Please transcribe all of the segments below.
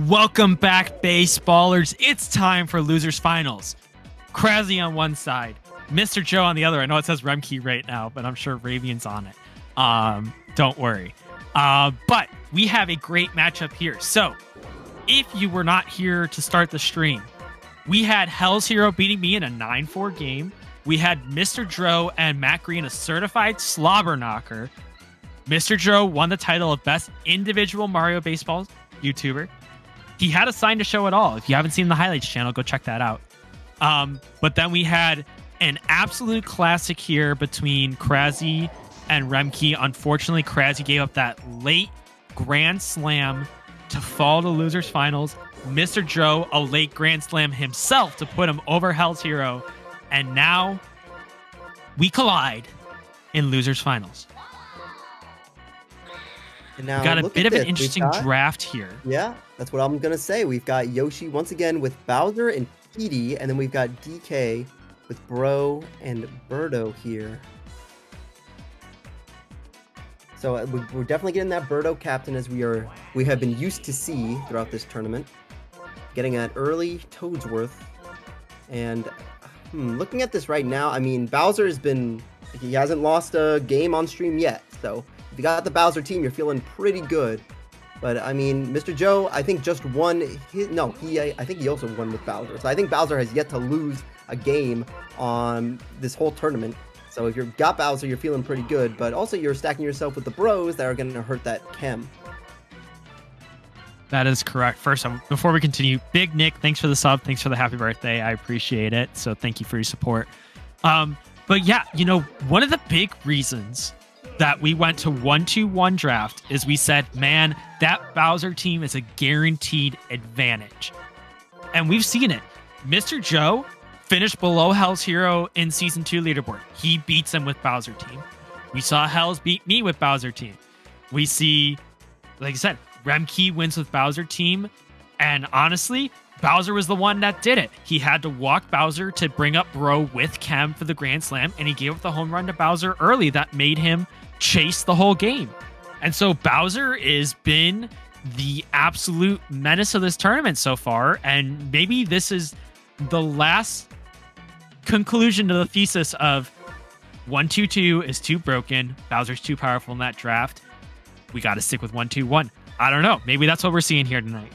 Welcome back, baseballers. It's time for Losers Finals. Crazzy on one side, MrJoe on the other. I know it says Remke right now, but I'm sure Ravian's on it. Don't worry. But we have a great matchup here. So, if you were not here to start the stream, we had Hell's Hero beating me in a 9-4 game. We had MrJoe and Matt Green, a certified slobber knocker. MrJoe won the title of Best Individual Mario Baseball YouTuber. He had a sign to show it all. If you haven't seen the highlights channel, go check that out. But then we had an absolute classic here between Crazzy and Remke. Unfortunately, Crazzy gave up that late grand slam to fall to Losers Finals. MrJoe, a late grand slam himself to put him over Hell's Hero. And now we collide in Losers Finals. And now we got a bit of an interesting draft here. Yeah, that's what I'm going to say. We've got Yoshi once again with Bowser and Petey, and then we've got DK with Bro and Birdo here. So we're definitely getting that Birdo captain as we have been used to see throughout this tournament. Getting an early Toadsworth. And looking at this right now, I mean, Bowser he hasn't lost a game on stream yet, so if you got the Bowser team, you're feeling pretty good. But I mean, MrJoe, I think just won. I think he also won with Bowser. So I think Bowser has yet to lose a game on this whole tournament. So if you've got Bowser, you're feeling pretty good. But also you're stacking yourself with the bros that are going to hurt that chem. That is correct. First, before we continue, Big Nick, thanks for the sub. Thanks for the happy birthday. I appreciate it. So thank you for your support. But yeah, one of the big reasons that we went to 1-2-1 draft is we said, man, that Bowser team is a guaranteed advantage. And we've seen it. MrJoe finished below Hell's Hero in Season 2 leaderboard. He beats him with Bowser team. We saw Hell's beat me with Bowser team. We see, like I said, Remke wins with Bowser team. And honestly, Bowser was the one that did it. He had to walk Bowser to bring up Bro with Chem for the Grand Slam, and he gave up the home run to Bowser early that made him chase the whole game. And so Bowser has been the absolute menace of this tournament so far, and maybe this is the last conclusion to the thesis of 1-2-2 is too broken, Bowser's too powerful in that draft. We got to stick with 1-2-1. I don't know. Maybe that's what we're seeing here tonight.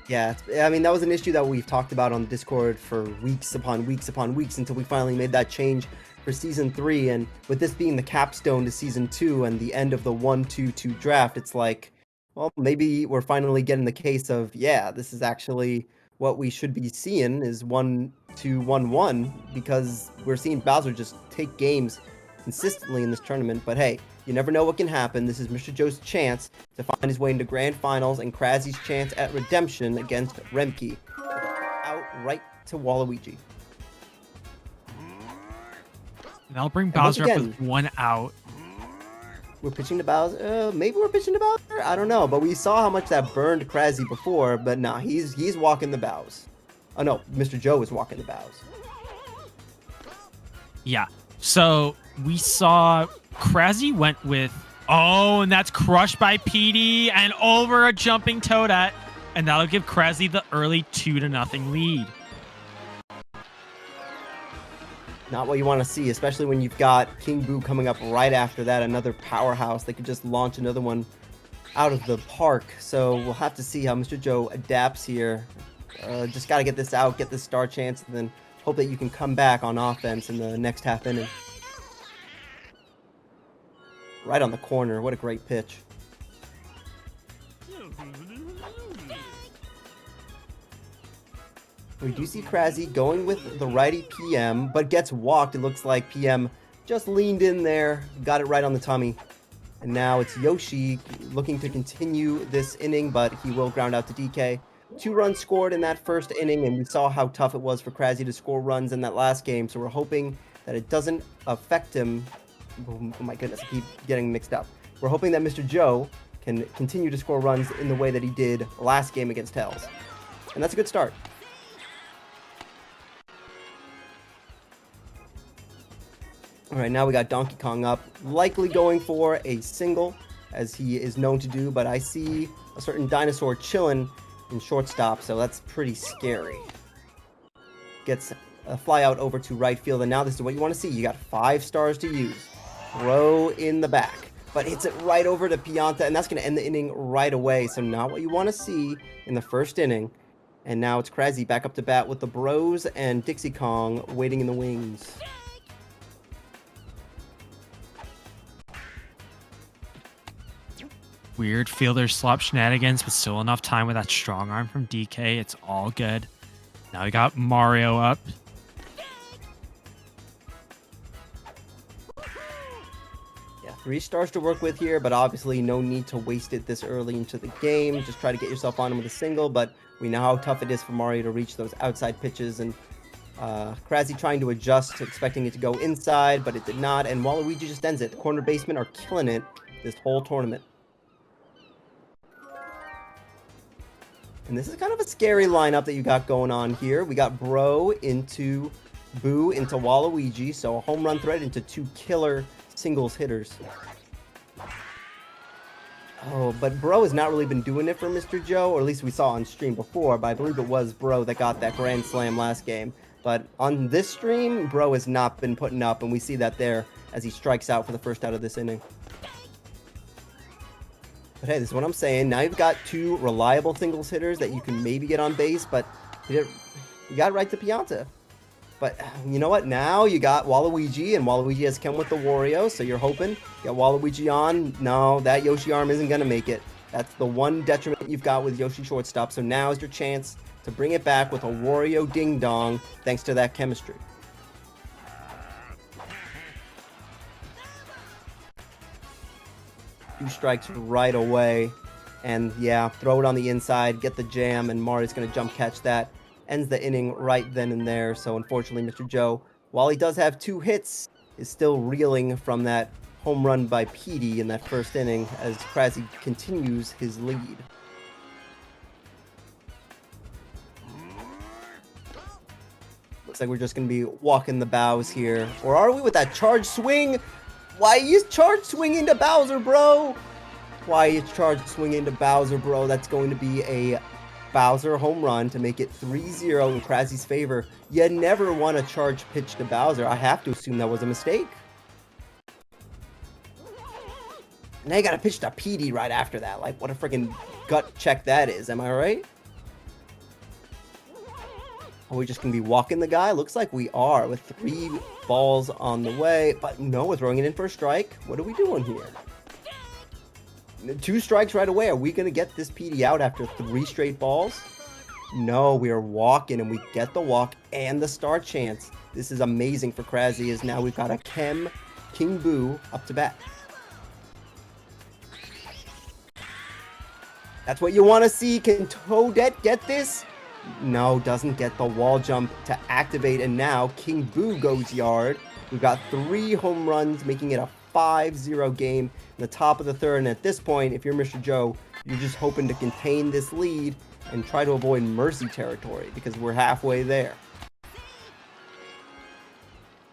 Yeah, I mean, that was an issue that we've talked about on Discord for weeks upon weeks upon weeks until we finally made that change for Season 3. And with this being the capstone to Season 2 and the end of the 1-2-2 draft, it's like, well, maybe we're finally getting the case of, yeah, this is actually what we should be seeing is 1-2-1-1, because we're seeing Bowser just take games consistently in this tournament. But hey, you never know what can happen. This is MrJoe's chance to find his way into grand finals and Crazzy's chance at redemption against Remke. Out right to Waluigi. That'll bring Bowser up with one out. We're pitching to Bowser. Maybe we're pitching to Bowser? I don't know. But we saw how much that burned Crazzy before. But nah, he's walking the bows. Oh no, MrJoe is walking the bows. Yeah. So we saw Crazzy went with, and that's crushed by PD and over a jumping Toadette, and that'll give Crazzy the early 2-0 lead. Not what you want to see, especially when you've got King Boo coming up right after that, another powerhouse that could just launch another one out of the park. So we'll have to see how MrJoe adapts here. Just got to get this out, get this star chance, and then hope that you can come back on offense in the next half inning. Right on the corner. What a great pitch. We do see Crazzy going with the righty PM, but gets walked. It looks like PM just leaned in there, got it right on the tummy. And now it's Yoshi looking to continue this inning, but he will ground out to DK. 2 runs scored in that first inning, and we saw how tough it was for Crazzy to score runs in that last game. So we're hoping that it doesn't affect him. Oh my goodness, I keep getting mixed up. We're hoping that MrJoe can continue to score runs in the way that he did last game against Hells. And that's a good start. All right, now we got Donkey Kong up, likely going for a single, as he is known to do, but I see a certain dinosaur chilling in shortstop, so that's pretty scary. Gets a fly out over to right field, and now this is what you want to see. You got 5 stars to use. Throw in the back, but hits it right over to Pianta, and that's going to end the inning right away. So not what you want to see in the first inning. And now it's Crazzy back up to bat with the Bros and Dixie Kong waiting in the wings. Weird fielder slop shenanigans, but still enough time with that strong arm from DK. It's all good. Now we got Mario up. Yeah, 3 stars to work with here, but obviously no need to waste it this early into the game. Just try to get yourself on him with a single, but we know how tough it is for Mario to reach those outside pitches, and Crazzy trying to adjust, expecting it to go inside, but it did not, and Waluigi just ends it. The corner basemen are killing it this whole tournament. And this is kind of a scary lineup that you got going on here. We got Bro into Boo into Waluigi, so a home run threat into 2 killer singles hitters. Oh, but Bro has not really been doing it for MrJoe, or at least we saw on stream before, but I believe it was Bro that got that grand slam last game. But on this stream, Bro has not been putting up, and we see that there as he strikes out for the first out of this inning. But hey, this is what I'm saying. Now you've got 2 reliable singles hitters that you can maybe get on base, but you got right to Pianta. But you know what? Now you got Waluigi, and Waluigi has come with the Wario, so you're hoping. You got Waluigi on. No, that Yoshi arm isn't going to make it. That's the one detriment you've got with Yoshi shortstop, so now is your chance to bring it back with a Wario ding-dong, thanks to that chemistry. Two strikes right away, and yeah, throw it on the inside, get the jam, and Mario's going to jump catch that. Ends the inning right then and there, so unfortunately MrJoe, while he does have 2 hits, is still reeling from that home run by Petey in that first inning as Crazzy continues his lead. Looks like we're just going to be walking the bows here. Or are we with that charge swing? Why you charge swing into Bowser, bro? Why you charge swing into Bowser, bro? That's going to be a Bowser home run to make it 3-0 in Crazzy's favor. You never want to charge pitch to Bowser. I have to assume that was a mistake. Now you got to pitch to Petey right after that. Like, what a freaking gut check that is. Am I right? Are we just going to be walking the guy? Looks like we are with 3 balls on the way. But no, we're throwing it in for a strike. What are we doing here? 2 strikes right away. Are we going to get this PD out after 3 straight balls? No, we are walking, and we get the walk and the star chance. This is amazing for Crazzy, as now we've got a King Boo up to bat. That's what you want to see. Can Toadette get this? No, doesn't get the wall jump to activate, and now King Boo goes yard. We've got 3 home runs, making it a 5-0 game in the top of the 3rd, and at this point, if you're MrJoe, you're just hoping to contain this lead and try to avoid mercy territory, because we're halfway there.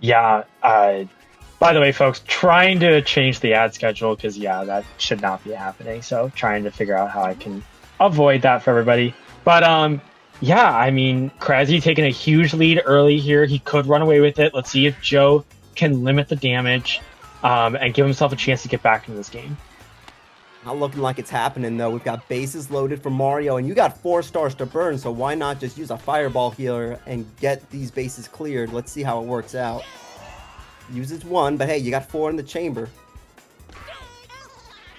Yeah, by the way, folks, trying to change the ad schedule, because, yeah, that should not be happening, so trying to figure out how I can avoid that for everybody. But, yeah, I mean, Crazzy taking a huge lead early here. He could run away with it. Let's see if Joe can limit the damage and give himself a chance to get back into this game. Not looking like it's happening, though. We've got bases loaded for Mario, and you got 4 stars to burn, so why not just use a fireball healer and get these bases cleared? Let's see how it works out. Uses 1, but hey, you got 4 in the chamber.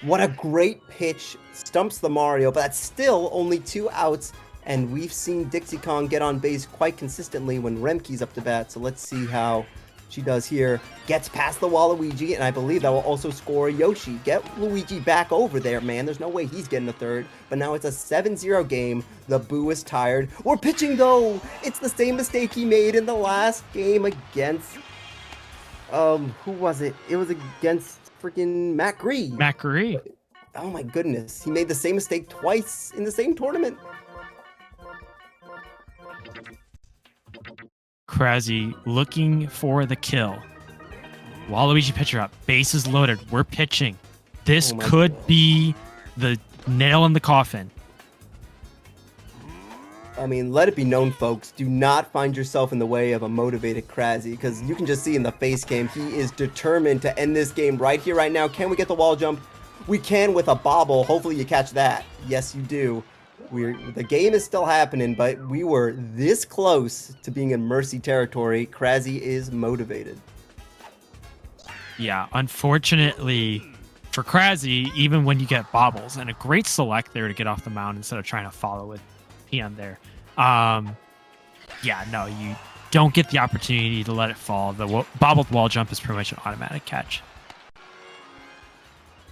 What a great pitch. Stumps the Mario, but that's still only 2 outs. And we've seen Dixie Kong get on base quite consistently when Remke's up to bat. So let's see how she does here. Gets past the Waluigi, and I believe that will also score Yoshi. Get Luigi back over there, man. There's no way he's getting a 3rd. But now it's a 7-0 game. The Boo is tired. We're pitching, though. It's the same mistake he made in the last game against... who was it? It was against freaking Matt Gree. Matt Gree. Oh, my goodness. He made the same mistake twice in the same tournament. Crazzy looking for the kill. Waluigi pitcher up. Bases loaded. We're pitching. This could be the nail in the coffin. I mean, let it be known, folks, do not find yourself in the way of a motivated Crazzy, because you can just see in the face cam, he is determined to end this game right here, right now. Can we get the wall jump? We can with a bobble. Hopefully you catch that. Yes, you do. The game is still happening, but we were this close to being in mercy territory. Crazzy is motivated. Yeah, unfortunately for Crazzy, even when you get bobbles, and a great select there to get off the mound instead of trying to follow with PM there. Yeah, no, you don't get the opportunity to let it fall. The bobbled wall jump is pretty much an automatic catch.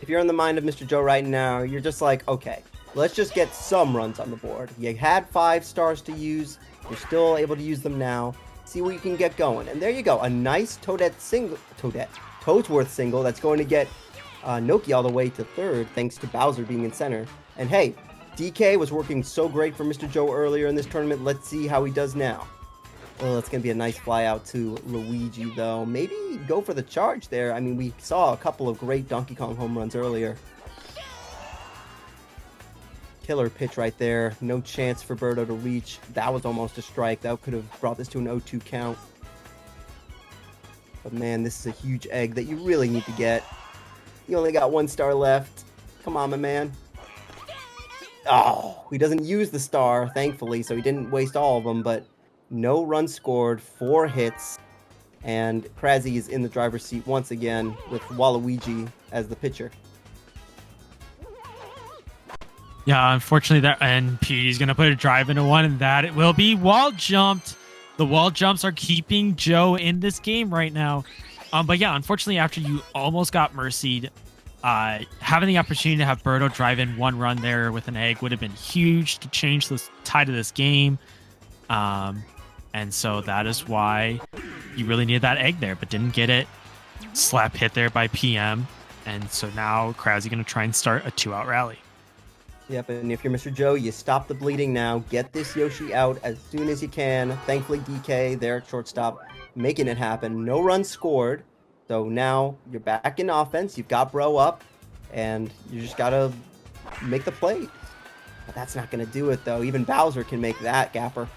If you're in the mind of MrJoe right now, you're just like, okay, let's just get some runs on the board. You had 5 stars to use. You're still able to use them now. See what you can get going. And there you go. A nice Toadworth single that's going to get Noki all the way to 3rd, thanks to Bowser being in center. And hey, DK was working so great for MrJoe earlier in this tournament. Let's see how he does now. Oh, it's going to be a nice fly out to Luigi, though. Maybe go for the charge there. I mean, we saw a couple of great Donkey Kong home runs earlier. Killer pitch right there. No chance for Birdo to reach. That was almost a strike. That could have brought this to an 0-2 count. But man, this is a huge egg that you really need to get. You only got 1 star left. Come on, my man. Oh, he doesn't use the star, thankfully, so he didn't waste all of them, but no runs scored, 4 hits, and Crazzy is in the driver's seat once again with Waluigi as the pitcher. Yeah, unfortunately, and Petey's going to put a drive into one, and that it will be wall jumped. The wall jumps are keeping Joe in this game right now. But yeah, unfortunately, after you almost got mercied, having the opportunity to have Birdo drive in 1 run there with an egg would have been huge to change the tide of this game. And so that is why you really needed that egg there, but didn't get it. Slap hit there by PM. And so now Crazzy going to try and start a 2-out rally. Yep, and if you're MrJoe, you stop the bleeding now. Get this Yoshi out as soon as you can. Thankfully, DK there at shortstop, making it happen. No runs scored. So now you're back in offense. You've got Bro up, and you just got to make the play. But that's not going to do it, though. Even Bowser can make that, Gapper.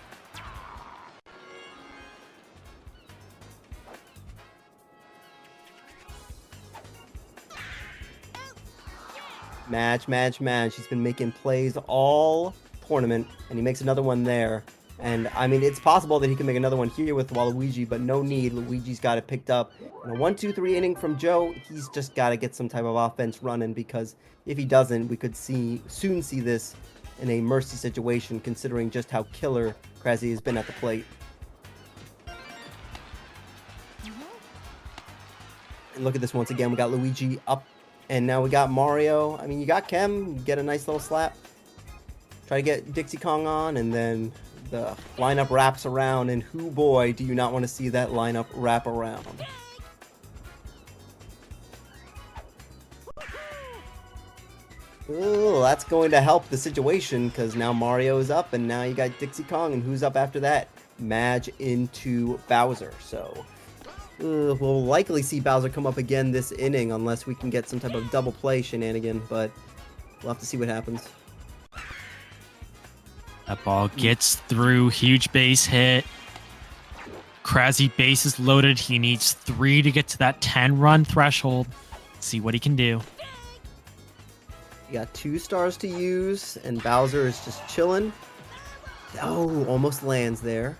Match. He's been making plays all tournament, and he makes another one there. And, I mean, it's possible that he can make another one here with Waluigi, but no need. Luigi's got it picked up. In a 1-2-3 inning from Joe, he's just got to get some type of offense running, because if he doesn't, we could soon see this in a mercy situation, considering just how killer Crazzy has been at the plate. And look at this once again. We got Luigi up, and now we got Mario. I mean, you got Kem. You get a nice little slap. Try to get Dixie Kong on, and then the lineup wraps around, and whoo boy, do you not want to see that lineup wrap around. Ooh, that's going to help the situation, because now Mario is up, and now you got Dixie Kong, and who's up after that? Madge into Bowser. So we'll likely see Bowser come up again this inning, unless we can get some type of double play shenanigan, but we'll have to see what happens. That ball gets through. Huge base hit. Crazzy base is loaded. He needs 3 to get to that 10-run threshold. See what he can do. You got 2 stars to use, and Bowser is just chilling. Oh, almost lands there.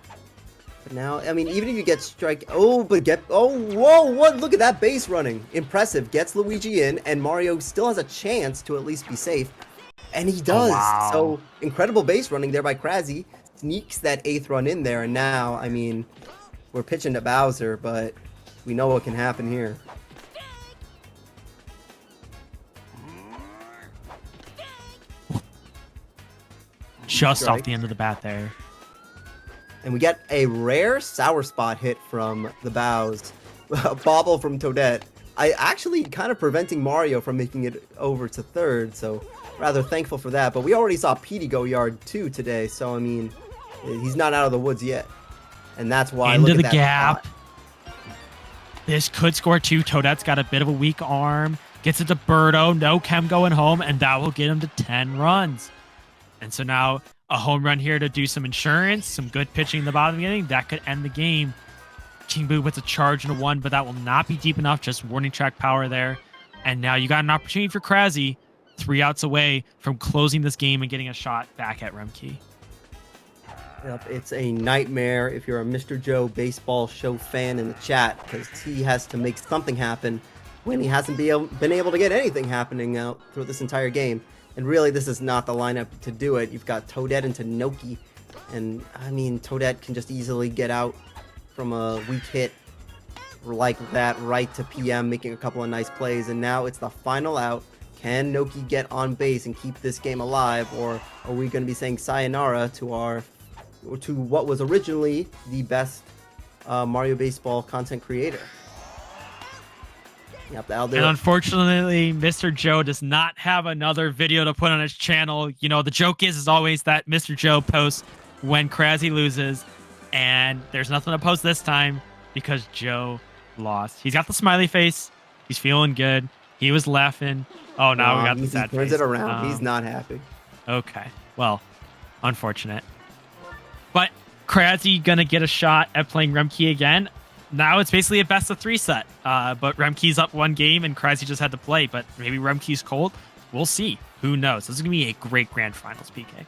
But now, I mean, even if you get strike... Oh, whoa, what? Look at that base running. Impressive. Gets Luigi in, and Mario still has a chance to at least be safe. And he does. Oh, wow. So, incredible base running there by Crazzy. Sneaks that 8th run in there, and now, I mean, we're pitching to Bowser, but we know what can happen here. Just Strike. off the end of the bat there. And we get a rare sour spot hit from the Bows. A bobble from Toadette. I actually kind of preventing Mario from making it over to 3rd, so rather thankful for that. But we already saw Petey go yard 2 today, so I mean, he's not out of the woods yet. And that's why Into look the at that gap. spot. This could score 2. Toadette's got a bit of a weak arm. Gets it to Birdo. No Kem going home, and that will get him to 10 runs. And so now a home run here to do some insurance, some good pitching in the bottom of the inning, that could end the game. King Boo with a charge and a 1, but that will not be deep enough. Just warning track power there. And now you got an opportunity for Crazzy, 3 outs away from closing this game and getting a shot back at Remke. Yep, it's a nightmare if you're a MrJoe baseball show fan in the chat, because he has to make something happen when he hasn't been able to get anything happening out through this entire game. And really, this is not the lineup to do it. You've got Toadette and Tanoki, and I mean, Toadette can just easily get out from a weak hit like that right to PM, making a couple of nice plays. And now it's the final out. Can Noki get on base and keep this game alive, or are we going to be saying sayonara to what was originally the best Mario Baseball content creator? Yep, and unfortunately, MrJoe does not have another video to put on his channel. You know, the joke is always that MrJoe posts when Crazzy loses, and there's nothing to post this time because Joe lost. He's got the smiley face. He's feeling good. He was laughing. Oh, now we got the sad face. He turns it around. He's not happy. Okay. Well, unfortunate. But Crazzy going to get a shot at playing Remke again. Now it's basically a best of 3 set. But Remke's up 1 game and Crazzy just had to play. But maybe Remke's cold. We'll see. Who knows? This is going to be a great grand finals, PK.